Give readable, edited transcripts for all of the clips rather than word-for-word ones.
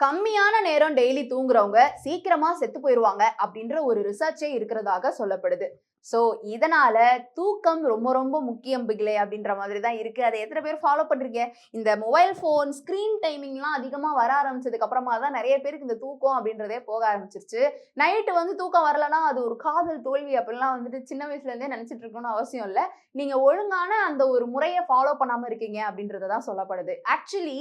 கம்மியான நேரம் டெய்லி தூங்குறவங்க சீக்கிரமா செத்து போயிருவாங்க அப்படின்ற ஒரு ரிசர்ச்சே இருக்கிறதாக சொல்லப்படுது. சோ இதனால தூக்கம் ரொம்ப ரொம்ப முக்கியம் பிகிலே அப்படின்ற மாதிரி தான் இருக்கு. அதை எத்தனை பேர் ஃபாலோ பண்றீங்க? இந்த மொபைல் ஃபோன் ஸ்கிரீன் டைமிங்லாம் அதிகமா வர ஆரம்பிச்சதுக்கு அப்புறமா தான் நிறைய பேருக்கு இந்த தூக்கம் அப்படின்றதே போக ஆரம்பிச்சிருச்சு. நைட்டு வந்து தூக்கம் வரலன்னா அது ஒரு காதல் தோல்வி அப்படிலாம் வந்துட்டு சின்ன வயசுல இருந்தே நினைச்சிட்டு இருக்கணும்னு அவசியம் இல்ல. நீங்க ஒழுங்கான அந்த ஒரு முறையை ஃபாலோ பண்ணாம இருக்கீங்க அப்படின்றது தான் சொல்லப்படுது. ஆக்சுவலி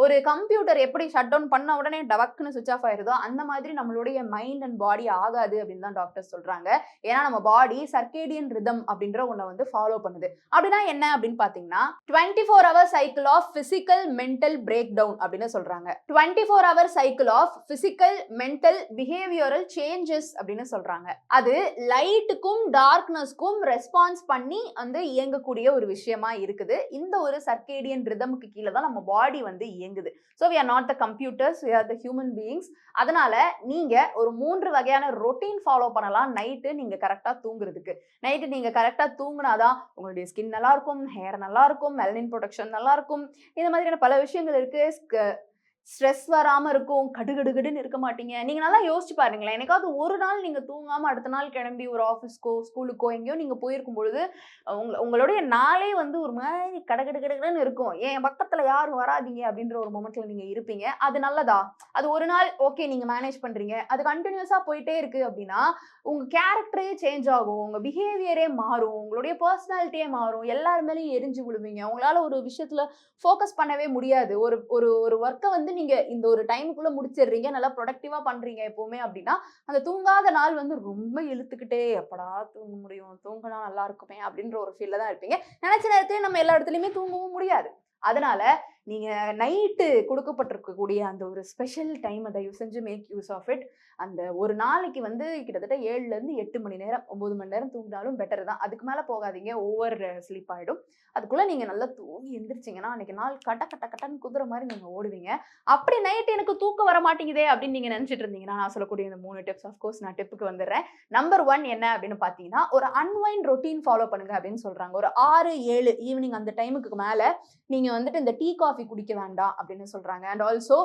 ஒரு கம்ப்யூட்டர் எப்படி ஷட் டவுன் பண்ண உடனே டபக்குன்னு சுவிட்ச் ஆஃப் ஆயிருதோ அந்த மாதிரி நம்மளுடைய மைண்ட் அண்ட் பாடி ஆகாது அப்படின்னு தான் டாக்டர் சொல்றாங்க. ஏன்னா நம்ம பாடி சர்க்கேடியன் ரிதம் அப்படின்ற ஒன்றை வந்து ஃபாலோ பண்ணுது. அப்படின்னா என்ன அப்படின்னு பாத்தீங்கன்னா 24 hour cycle of physical mental breakdown அப்படின்னு சொல்றாங்க. 24 hour cycle of physical mental behavioural changes அப்படின்னு சொல்றாங்க. அது லைட்டுக்கும் டார்க்னஸ்க்கும் ரெஸ்பான்ஸ் பண்ணி வந்து இயங்கக்கூடிய ஒரு விஷயமா இருக்குது. இந்த ஒரு சர்க்கேடியன் ரிதமுக்கு கீழே தான் நம்ம பாடி வந்து இயங்குது. So we are not the computers, we are the human beings. அதனால நீங்க ஒரு 3 வகையான ரொட்டீன் ஃபாலோ பண்ணலாம் நைட்டு நீங்க கரெக்டா தூங்குறதுக்கு. நைட்டு நீங்க கரெக்டா தூங்குனாதான் உங்களுடைய ஸ்கின் நல்லா இருக்கும், ஹேர் நல்லா இருக்கும், மெலனின் ப்ரொடக்ஷன் நல்லா இருக்கும். இந்த மாதிரியான பல விஷயங்கள் இருக்கு. ஸ்ட்ரெஸ் வராம இருக்கும், கடுகடுன்னு இருக்க மாட்டீங்க. நீங்க நல்லா யோசிச்சு பாருங்களேன். என்னைக்காவது ஒரு நாள் நீங்க தூங்காம அடுத்த நாள் கிளம்பி ஒரு ஆஃபீஸ்க்கோ ஸ்கூலுக்கோ எங்கேயோ நீங்க போயிருக்கும் பொழுது உங்களுடைய நாளே வந்து ஒரு மாதிரி கடகடுன்னு இருக்கும். என் பக்கத்துல யாரும் வராதீங்க அப்படின்ற ஒரு மொமெண்ட்ல நீங்க இருப்பீங்க. அது நல்லதா? அது ஒரு நாள் ஓகே நீங்க மேனேஜ் பண்றீங்க. அது கண்டினியூஸா போயிட்டே இருக்கு அப்படின்னா உங்க கேரக்டரே சேஞ்ச் ஆகும், உங்க பிஹேவியரே மாறும், உங்களுடைய பர்சனாலிட்டியே மாறும், எல்லாரு மேலேயும் எரிஞ்சு விடுவீங்க. உங்களால ஒரு விஷயத்துல ஃபோக்கஸ் பண்ணவே முடியாது. ஒரு ஒரு ஒரு ஒர்க்கை வந்து நீங்க இந்த ஒரு டைமுக்குள்ள முடிச்சிடுறீங்க, நல்லா ப்ரொடக்டிவா பண்றீங்க எப்பவுமே அப்படின்னா அந்த தூங்காத நாள் வந்து ரொம்ப இழுத்துக்கிட்டே எப்படா தூங்க முடியும், தூங்கினா நல்லா இருக்குமே அப்படின்ற ஒரு ஃபீல்ல தான் இருப்பீங்க. நினைச்ச நேரத்திலேயே நம்ம எல்லா இடத்துலயுமே தூங்கவும் முடியாது. அதனால நீங்க நைட்டு கொடுக்கப்பட்டிருக்கக்கூடிய அந்த ஒரு ஸ்பெஷல் டைம் தயவு செஞ்சு மேக் யூஸ் ஆஃப் இட். அந்த ஒரு நாளைக்கு வந்து கிட்டத்தட்ட 7ல இருந்து 8 மணி நேரம் 9 மணி நேரம் தூங்கினாலும் பெட்டர் தான். அதுக்கு மேல போகாதீங்க, ஓவர் ஸ்லீப் ஆயிடும். அதுக்குள்ள நீங்க நல்லா தூங்கி எந்திரிச்சிங்கன்னா அன்னைக்கு நாள் கட்டன்னு குதிரை மாதிரி நீங்க ஓடுவீங்க. அப்படி நைட் எனக்கு தூக்கம் வர மாட்டேங்குதே அப்படின்னு நீங்க நினைச்சிட்டு இருந்தீங்கன்னா நான் சொல்லக்கூடிய இந்த 3 டிப்ஸ் ஆஃப்கோர்ஸ் நான் டிப்புக்கு வந்துடுறேன். நம்பர் 1 என்ன அப்படின்னு பாத்தீங்கன்னா ஒரு அன்வைண்ட் ரொட்டீன் ஃபாலோ பண்ணுங்க அப்படின்னு சொல்றாங்க. ஒரு 6-7 ஈவினிங் அந்த டைமுக்கு மேல நீங்க வந்துட்டு இந்த டீ காஃபி குடிக்க வேண்டாம் அப்படின்னு சொல்றாங்க. அண்ட் ஆல்சோ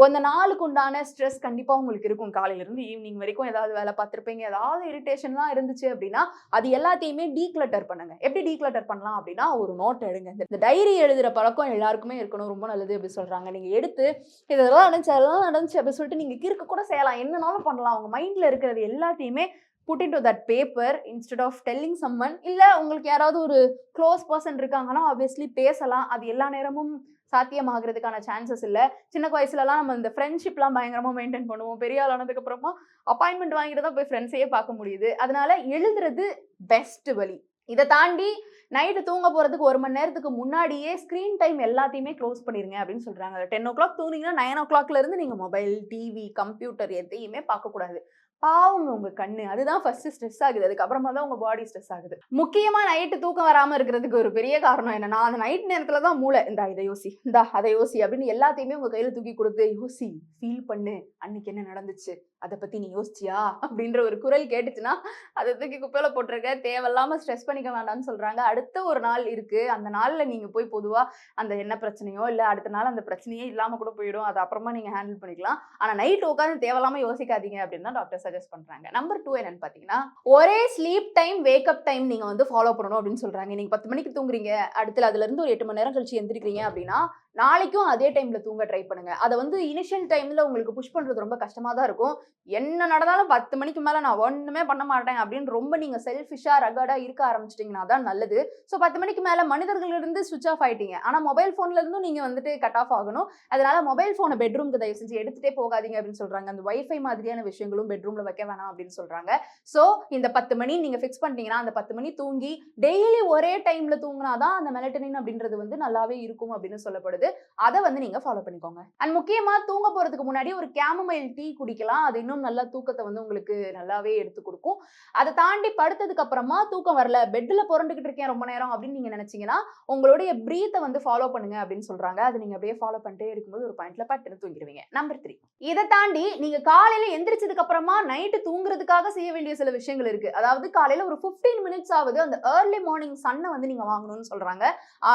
அந்த நாளுக்கு உண்டான ஸ்ட்ரெஸ் கண்டிப்பா உங்களுக்கு இருக்கும். காலையில இருந்து ஈவினிங் வரைக்கும் ஏதாவது வேலை பார்த்திருப்பீங்க, ஏதாவது இரிட்டேஷன்லாம் இருந்துச்சு அப்படின்னா அது எல்லாத்தையுமே டீக்ளட்டர் பண்ணுங்க. எப்படி டீக்ளட்டர் பண்ணலாம் அப்படின்னா ஒரு நோட் எடுங்க. இந்த டைரி எழுதுற பழக்கம் எல்லாருக்குமே இருக்கணும், ரொம்ப நல்லது அப்படி சொல்றாங்க. நீங்க எடுத்து இதெல்லாம் நடந்துச்சு அப்படி சொல்லிட்டு நீங்க கிறுக்கு கூட செய்யலாம், என்னனாலும் பண்ணலாம். உங்க மைண்ட்ல இருக்கிறது எல்லாத்தையுமே put into that paper instead of telling someone. இல்ல உங்களுக்கு யாராவது ஒரு க்ளோஸ் பர்சன் இருக்காங்கன்னா ஆப்வியஸ்லி பேசலாம். அது எல்லா நேரமும் சாத்தியமாகிறதுக்கான சான்சஸ் இல்ல. சின்ன வயசுலலாம் நம்ம இந்த ஃப்ரெண்ட்ஷிப்லாம் பயங்கரமா மெயின்டைன் பண்ணுவோம். பெரிய ஆள் ஆனதுக்கு அப்புறமா அப்பாயின்மெண்ட் வாங்கிட்டு தான் போய் ஃப்ரெண்ட்ஸையே பார்க்க முடியுது. அதனால எழுதுறது பெஸ்ட் வழி. இதை தாண்டி நைட்டு தூங்க போறதுக்கு 1 மணி நேரத்துக்கு முன்னாடியே ஸ்கிரீன் டைம் எல்லாத்தையுமே க்ளோஸ் பண்ணிருங்க அப்படின்னு சொல்றாங்க. 10 o'clock தூங்குனீங்கன்னா 9 o'clockல இருந்து நீங்க மொபைல், டிவி, கம்ப்யூட்டர் எதையுமே பார்க்கக்கூடாது. பாவங்க உங்க கண்ணு. அதுதான் ஃபர்ஸ்ட் ஸ்ட்ரெஸ் ஆகுது. அதுக்கப்புறமா தான் உங்க பாடி ஸ்ட்ரெஸ் ஆகுது. முக்கியமா நைட்டு தூக்கம் வராம இருக்கிறதுக்கு ஒரு பெரிய காரணம் என்னன்னா அந்த நைட் நேரத்துல தான் மூளை இந்தா இதை யோசி, இந்தா அதை யோசி அப்படின்னு எல்லாத்தையுமே உங்க கையில தூக்கி கொடுத்து யோசி, ஃபீல் பண்ணு, அன்னைக்கு என்ன நடந்துச்சு, அதை பத்தி நீ யோசிச்சியா அப்படின்ற ஒரு குரல் கேட்டுச்சுன்னா அதை தூக்கி குப்பையில போட்டிருக்க, தேவையில்லாம ஸ்ட்ரெஸ் பண்ணிக்க வேண்டாம்னு சொல்றாங்க. அடுத்த ஒரு நாள் இருக்கு, அந்த நாள்ல நீங்க போய் பொதுவா அந்த என்ன பிரச்சனையோ இல்ல அடுத்த நாள் அந்த பிரச்சனையே இல்லாம கூட போயிடும், அது அப்புறமா நீங்க ஹேண்டில் பண்ணிக்கலாம். ஆனா நைட் உட்காந்து தேவையில்லாம யோசிக்காதீங்க அப்படின்னு தான் டாக்டர் சஜஸ்ட் பண்றாங்க. நம்பர் 2 என்னன்னு பாத்தீங்கன்னா ஒரே ஸ்லீப் டைம் வேக்கப் டைம் நீங்க வந்து ஃபாலோ பண்ணணும் அப்படின்னு சொல்றாங்க. நீங்க 10 மணிக்கு தூங்குறீங்க, அடுத்து அதுல இருந்து ஒரு 8 மணி நேரம் கழிச்சு எந்திரிக்கிறீங்க அப்படின்னா நாளைக்கும் அதே டைம்ல தூங்க ட்ரை பண்ணுங்க. அதை வந்து இனிஷியல் டைம்ல உங்களுக்கு புஷ் பண்றது ரொம்ப கஷ்டமா தான் இருக்கும். என்ன நடந்தாலும் 10 மணிக்கு மேல நான் ஒண்ணுமே பண்ண மாட்டேன் அப்படின்னு ரொம்ப நீங்க செல்ஃபிஷா ரகடா இருக்க ஆரம்பிச்சிட்டீங்கன்னா தான் நல்லது. ஸோ 10 மணிக்கு மேல மனிதர்கள் இருந்து சுவிச் ஆஃப் ஆயிட்டீங்க. ஆனா மொபைல் போன்ல இருந்தும் நீங்க வந்துட்டு கட் ஆஃப் ஆகணும். அதனால மொபைல் போனை பெட்ரூம்க்கு தயவு செஞ்சு எடுத்துட்டே போகாதீங்க அப்படின்னு சொல்றாங்க. அந்த வைஃபை மாதிரியான விஷயங்களும் பெட்ரூம்ல வைக்க வேணாம் அப்படின்னு சொல்றாங்க. ஸோ இந்த 10 மணி நீங்க ஃபிக்ஸ் பண்ணிட்டீங்கன்னா அந்த 10 மணி தூங்கி டெய்லி ஒரே டைம்ல தூங்கினாதான் அந்த மெலட்டனின் அப்படின்றது வந்து நல்லாவே இருக்கும் அப்படின்னு சொல்லப்படுது. அதை வந்து நீங்க ஃபாலோ பண்ணிக்கோங்க. அண்ட் முக்கியமா தூங்க போறதுக்கு முன்னாடி ஒரு கேமமைல் டீ குடிக்கலாம். அது இன்னும் நல்லா தூக்கத்தை வந்து உங்களுக்கு நல்லாவே எடுத்து கொடுக்கும். அதை தாண்டி படுத்ததுக்கு அப்புறமா தூக்கம் வரல, பெட்ல புரண்டுகிட்டு இருக்கேன் ரொம்ப நேரம் அப்படின்னு நீங்க நினைச்சீங்கன்னா உங்களுடைய பிரீத்தை வந்து ஃபாலோ பண்ணுங்க அப்படின்னு சொல்றாங்க. அது நீங்க அப்படியே ஃபாலோ பண்ணிட்டே இருக்கும்போது ஒரு பாயிண்ட்ல பட்டுன்னு தூங்கிடுவீங்க. நம்பர் 3, இதை தாண்டி நீங்க காலையில எந்திரிச்சதுக்கு அப்புறமா நைட்டு தூங்குறதுக்காக செய்ய வேண்டிய சில விஷயங்கள் இருக்கு. அதாவது காலையில ஒரு 15 மினிட்ஸ் ஆகுது அந்த ஏர்லி மார்னிங் சன்னை வந்து நீங்க வாங்கணும்னு சொல்றாங்க.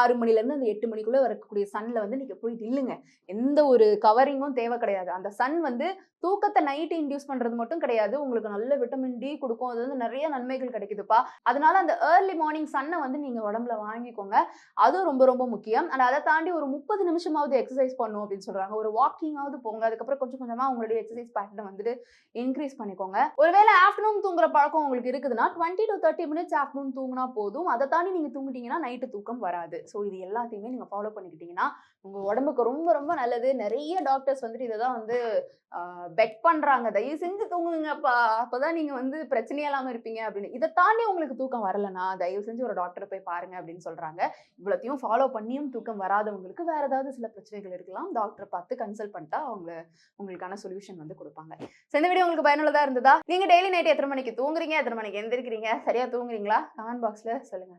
6 மணில இருந்து அந்த 8 மணிக்குள்ள வரக்கூடிய சன்ல சன்ல வந்து நீங்க போய் நில்லுங்க. எந்த ஒரு கவரிங்கும் தேவை கிடையாது. அந்த சன் வந்து தூக்கத்த நைட் இன்டியூஸ் பண்றது மட்டும் கிடையாது. உங்களுக்கு நல்ல விட்டமின் டி குடுக்கும். அது வந்து நெறைய நன்மைகள் கிடைக்குதுப்பா. அதனால அந்த ஏர்லி மார்னிங் சன்ன வந்து நீங்க உடம்புல வாங்கிக்கோங்க. அதுவும் ரொம்ப ரொம்ப முக்கியம். அண்ட் அத தாண்டி ஒரு 30 நிமிஷமாவது எக்சர்சைஸ் பண்ணணும் அப்படின்னு சொல்றாங்க. ஒரு வாக்கிங்காவது போங்க. அதுக்கப்புறம் கொஞ்சம் கொஞ்சமா உங்களுடைய எக்சர்சைஸ் பேட்டர்ன வந்துட்டு இன்கிரீஸ் பண்ணிக்கோங்க. ஒருவேளை ஆஃப்டர்நூன் தூங்குற பழக்கம் உங்களுக்கு இருக்குதுன்னா, 20 டூ 30 மினிட்ஸ் ஆஃப்டர்நூன் தூங்குனா போதும். அத தாண்டி நீங்க தூங்கிட்டீங்கன்னா, நைட்டு தூக்கம் வராது. ஸோ இது எல்லாத்தையுமே நீங்க ஃபாலோ பண்ணிக்கிட்டீங்கன்னா, உங்க உடம்புக்கு ரொம்ப ரொம்ப நல்லது. நெறைய டாக்டர்ஸ் வந்துட்டு இத தான் வந்து பெட் பண்றாங்க. தயவு செஞ்சு தூங்குங்கப்பா. அப்பதான் நீங்க வந்து பிரச்சனையே இல்லாம இருப்பீங்க அப்படின்னு. இத தாண்டி உங்களுக்கு தூக்கம் வரலன்னா, தயவு செஞ்சு ஒரு டாக்டர போய் பாருங்க அப்படின்னு சொல்றாங்க. இவ்வளத்தையும் ஃபாலோ பண்ணியும் தூக்கம் வராதவங்களுக்கு வேற ஏதாவது சில பிரச்சனைகள் இருக்கலாம். டாக்டர பார்த்து கன்சல்ட் பண்ணிட்டா அவங்க உங்களுக்கான சொல்யூஷன் வந்து குடுப்பாங்க. ஸோ இந்த வீடியோ உங்களுக்கு பயனுள்ளதா இருந்ததா? நீங்க டெய்லி நைட் எத்தன மணிக்கு தூங்குறீங்க? எத்தன மணிக்கு எந்திரிக்கிறீங்க? சரியா தூங்குறீங்களா? கமெண்ட் பாக்ஸ்ல சொல்லுங்க.